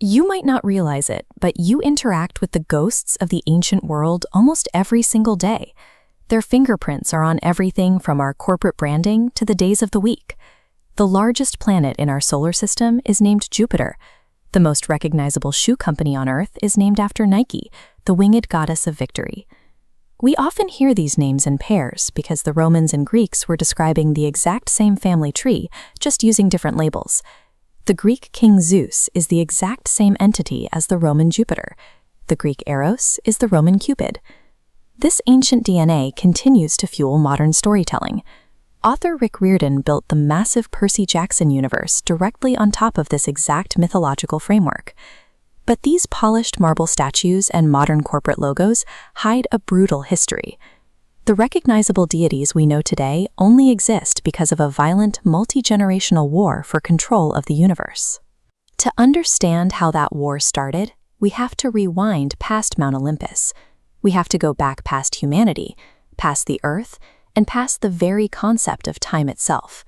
You might not realize it, but you interact with the ghosts of the ancient world almost every single day. Their fingerprints are on everything from our corporate branding to the days of the week. The largest planet in our solar system is named Jupiter. The most recognizable shoe company on Earth is named after Nike, the winged goddess of victory. We often hear these names in pairs because the Romans and Greeks were describing the exact same family tree, just using different labels. The Greek king Zeus is the exact same entity as the Roman Jupiter. The Greek Eros is the Roman Cupid. This ancient DNA continues to fuel modern storytelling. Author Rick Riordan built the massive Percy Jackson universe directly on top of this exact mythological framework. But these polished marble statues and modern corporate logos hide a brutal history. The recognizable deities we know today only exist because of a violent, multi-generational war for control of the universe. To understand how that war started, we have to rewind past Mount Olympus. We have to go back past humanity, past the Earth, and past the very concept of time itself.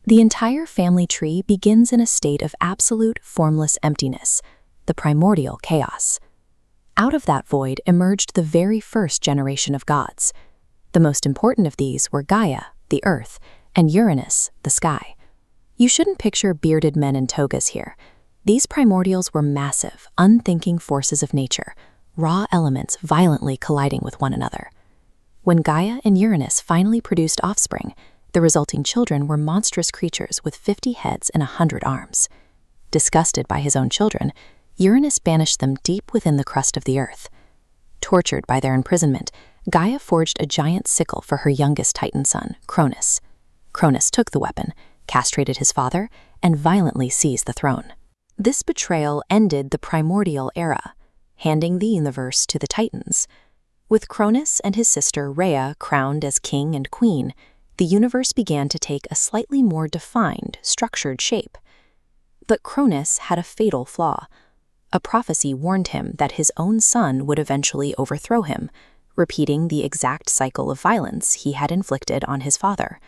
The entire family tree begins in a state of absolute, formless emptiness, the primordial chaos. Out of that void emerged the very first generation of gods. The most important of these were Gaia, the earth, and Uranus, the sky. You shouldn't picture bearded men in togas here. These primordials were massive, unthinking forces of nature, raw elements violently colliding with one another. When Gaia and Uranus finally produced offspring, the resulting children were monstrous creatures with 50 heads and 100 arms. Disgusted by his own children, Uranus banished them deep within the crust of the earth. Tortured by their imprisonment, Gaia forged a giant sickle for her youngest Titan son, Cronus. Cronus took the weapon, castrated his father, and violently seized the throne. This betrayal ended the Primordial Era, handing the universe to the Titans. With Cronus and his sister Rhea crowned as king and queen, the universe began to take a slightly more defined, structured shape. But Cronus had a fatal flaw. A prophecy warned him that his own son would eventually overthrow him, repeating the exact cycle of violence he had inflicted on his father.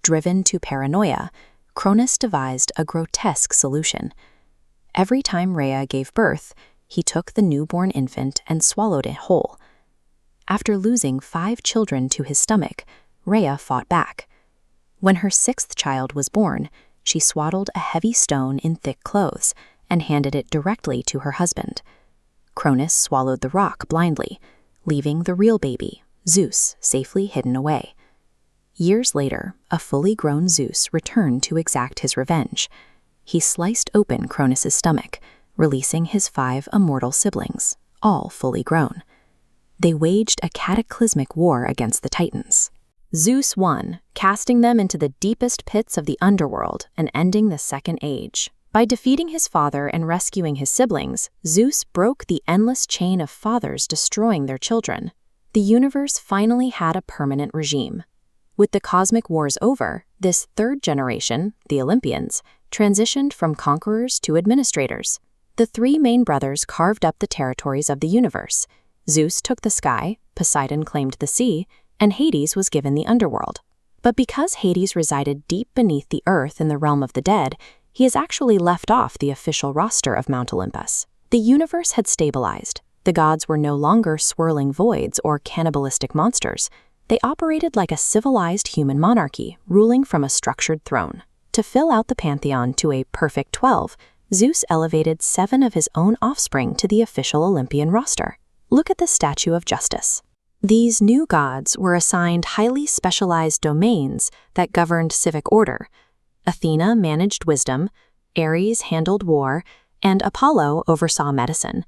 Driven to paranoia, Cronus devised a grotesque solution. Every time Rhea gave birth, he took the newborn infant and swallowed it whole. After losing 5 children to his stomach, Rhea fought back. When her 6th child was born, she swaddled a heavy stone in thick clothes and handed it directly to her husband. Cronus swallowed the rock blindly, leaving the real baby, Zeus, safely hidden away. Years later, a fully grown Zeus returned to exact his revenge. He sliced open Cronus's stomach, releasing his 5 immortal siblings, all fully grown. They waged a cataclysmic war against the Titans. Zeus won, casting them into the deepest pits of the underworld and ending the Second Age. By defeating his father and rescuing his siblings, Zeus broke the endless chain of fathers destroying their children. The universe finally had a permanent regime. With the cosmic wars over, this third generation, the Olympians, transitioned from conquerors to administrators. The 3 main brothers carved up the territories of the universe. Zeus took the sky, Poseidon claimed the sea, and Hades was given the underworld. But because Hades resided deep beneath the earth in the realm of the dead, he is actually left off the official roster of Mount Olympus. The universe had stabilized. The gods were no longer swirling voids or cannibalistic monsters. They operated like a civilized human monarchy, ruling from a structured throne. To fill out the pantheon to a perfect 12, Zeus elevated 7 of his own offspring to the official Olympian roster. Look at the Statue of Justice. These new gods were assigned highly specialized domains that governed civic order. Athena managed wisdom, Ares handled war, and Apollo oversaw medicine.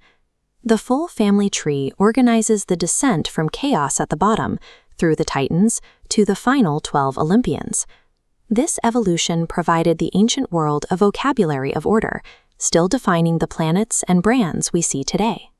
The full family tree organizes the descent from chaos at the bottom, through the Titans, to the final 12 Olympians. This evolution provided the ancient world a vocabulary of order, still defining the planets and brands we see today.